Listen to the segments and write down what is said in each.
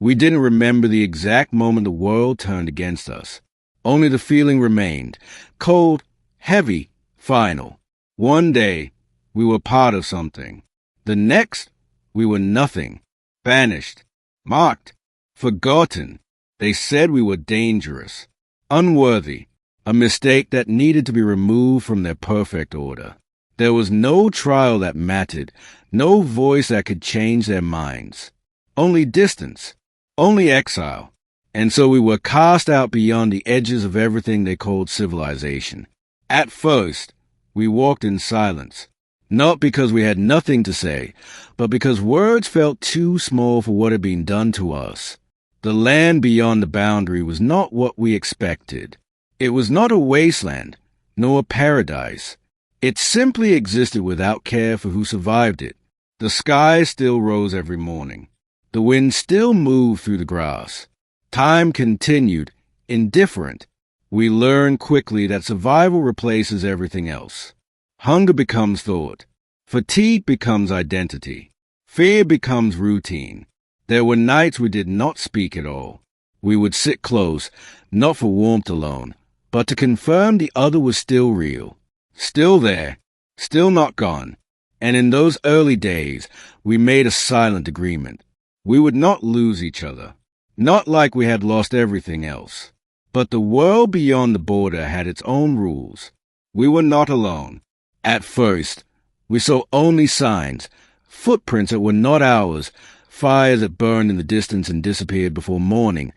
We didn't remember the exact moment the world turned against us. Only the feeling remained, cold, heavy, final. One day, we were part of something. The next, we were nothing, banished, mocked, forgotten. They said we were dangerous, unworthy, a mistake that needed to be removed from their perfect order. There was no trial that mattered, no voice that could change their minds. Only distance, only exile. And so we were cast out beyond the edges of everything they called civilization. At first, we walked in silence, not because we had nothing to say, but because words felt too small for what had been done to us. The land beyond the boundary was not what we expected. It was not a wasteland, nor a paradise. It simply existed without care for who survived it. The sky still rose every morning. The wind still moved through the grass. Time continued, indifferent. We learned quickly that survival replaces everything else. Hunger becomes thought. Fatigue becomes identity. Fear becomes routine. There were nights we did not speak at all. We would sit close, not for warmth alone, but to confirm the other was still real, still there, still not gone. And in those early days, we made a silent agreement. We would not lose each other, not like we had lost everything else. But the world beyond the border had its own rules. We were not alone. At first, we saw only signs, footprints that were not ours, fires that burned in the distance and disappeared before morning,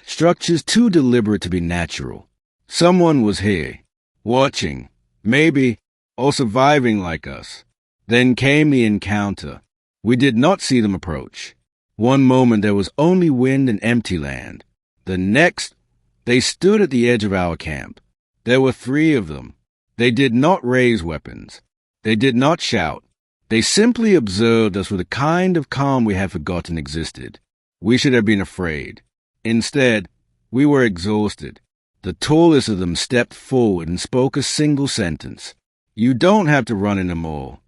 structures too deliberate to be natural. Someone was here, watching, maybe, or surviving like us. Then came the encounter. We did not see them approach. One moment there was only wind and empty land. The next, they stood at the edge of our camp. There were 3 of them. They did not raise weapons. They did not shout. They simply observed us with a kind of calm we had forgotten existed. We should have been afraid. Instead, we were exhausted. The tallest of them stepped forward and spoke a single sentence. "You don't have to run anymore."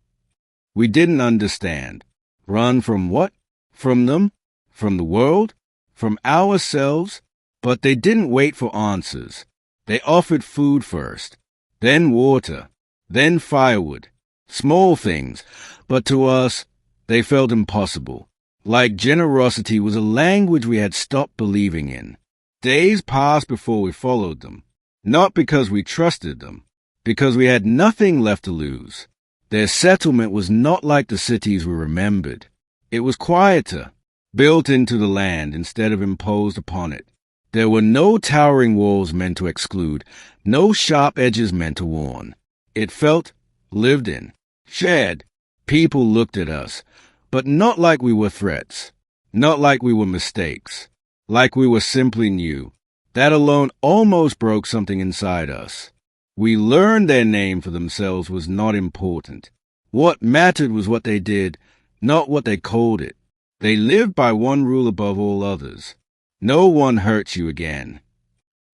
We didn't understand. Run from what? From them? From the world? From ourselves? But they didn't wait for answers. They offered food first, then water, then firewood. Small things, but to us, they felt impossible. Like generosity was a language we had stopped believing in. Days passed before we followed them, not because we trusted them, because we had nothing left to lose. Their settlement was not like the cities we remembered. It was quieter, built into the land instead of imposed upon it. There were no towering walls meant to exclude, no sharp edges meant to warn. It felt lived in, shared. People looked at us, but not like we were threats, not like we were mistakes, like we were simply new. That alone almost broke something inside us. We learned their name for themselves was not important. What mattered was what they did, not what they called it. They lived by one rule above all others. No one hurts you again.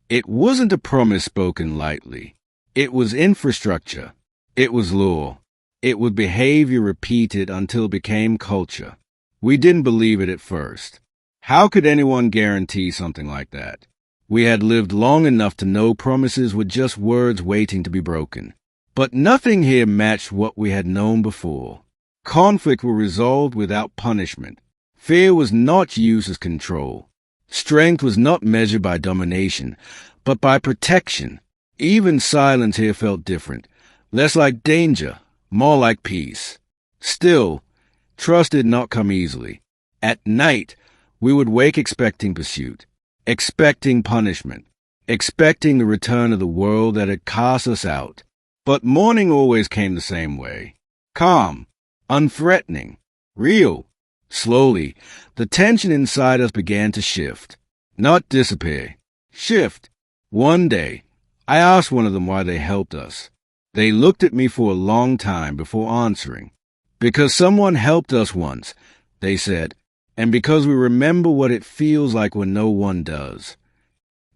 It wasn't a promise spoken lightly. It was infrastructure. It was law. It was behavior repeated until it became culture. We didn't believe it at first. How could anyone guarantee something like that? We had lived long enough to know promises were just words waiting to be broken. But nothing here matched what we had known before. Conflict was resolved without punishment. Fear was not used as control. Strength was not measured by domination, but by protection. Even silence here felt different, less like danger, more like peace. Still, trust did not come easily. At night, we would wake expecting pursuit, expecting punishment, expecting the return of the world that had cast us out. But morning always came the same way. Calm, unthreatening, real. Slowly, the tension inside us began to shift. Not disappear. Shift. One day, I asked one of them why they helped us. They looked at me for a long time before answering. Because someone helped us once, they said, and because we remember what it feels like when no one does.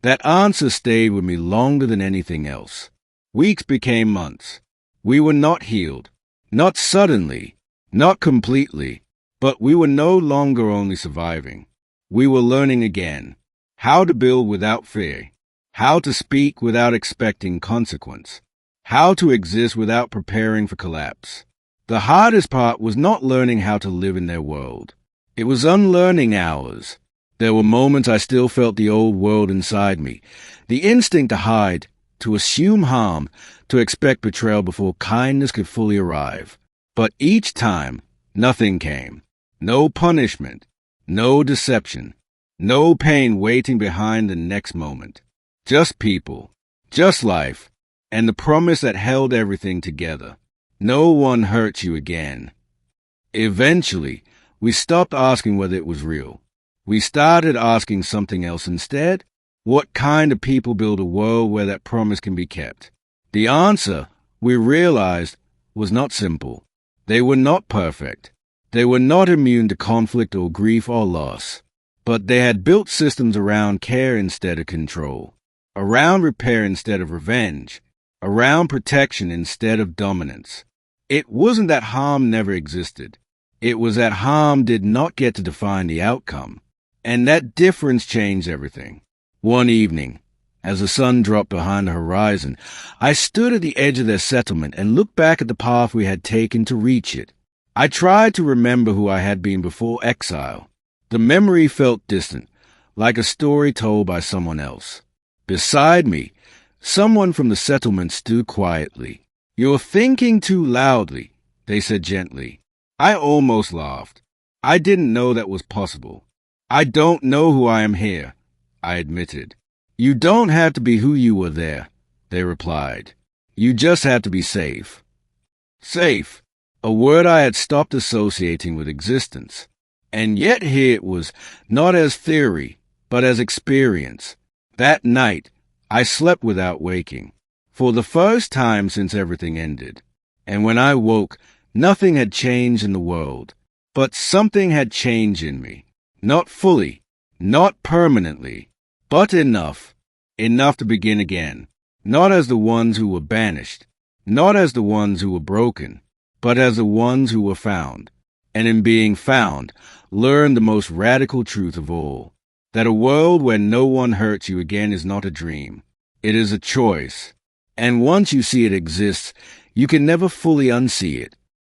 That answer stayed with me longer than anything else. Weeks became months. We were not healed. Not suddenly. Not completely. But we were no longer only surviving. We were learning again how to build without fear, how to speak without expecting consequence, how to exist without preparing for collapse. The hardest part was not learning how to live in their world. It was unlearning ours. There were moments I still felt the old world inside me, the instinct to hide, to assume harm, to expect betrayal before kindness could fully arrive. But each time, nothing came. No punishment, no deception, no pain waiting behind the next moment. Just people, just life, and the promise that held everything together. No one hurt you again. Eventually, we stopped asking whether it was real. We started asking something else instead. What kind of people build a world where that promise can be kept? The answer, we realized, was not simple. They were not perfect. They were not immune to conflict or grief or loss. But they had built systems around care instead of control, around repair instead of revenge, around protection instead of dominance. It wasn't that harm never existed. It was that harm did not get to define the outcome. And that difference changed everything. One evening, as the sun dropped behind the horizon, I stood at the edge of their settlement and looked back at the path we had taken to reach it. I tried to remember who I had been before exile. The memory felt distant, like a story told by someone else. Beside me, someone from the settlement stood quietly. "You're thinking too loudly," they said gently. I almost laughed. I didn't know that was possible. "I don't know who I am here," I admitted. "You don't have to be who you were there," they replied. "You just have to be safe." Safe, a word I had stopped associating with existence. And yet here it was, not as theory, but as experience. That night, I slept without waking, for the first time since everything ended. And when I woke, nothing had changed in the world, but something had changed in me. Not fully, not permanently, but enough to begin again. Not as the ones who were banished, not as the ones who were broken, but as the ones who were found. And in being found, learn the most radical truth of all, that a world where no one hurts you again is not a dream. It is a choice. And once you see it exists, you can never fully unsee it.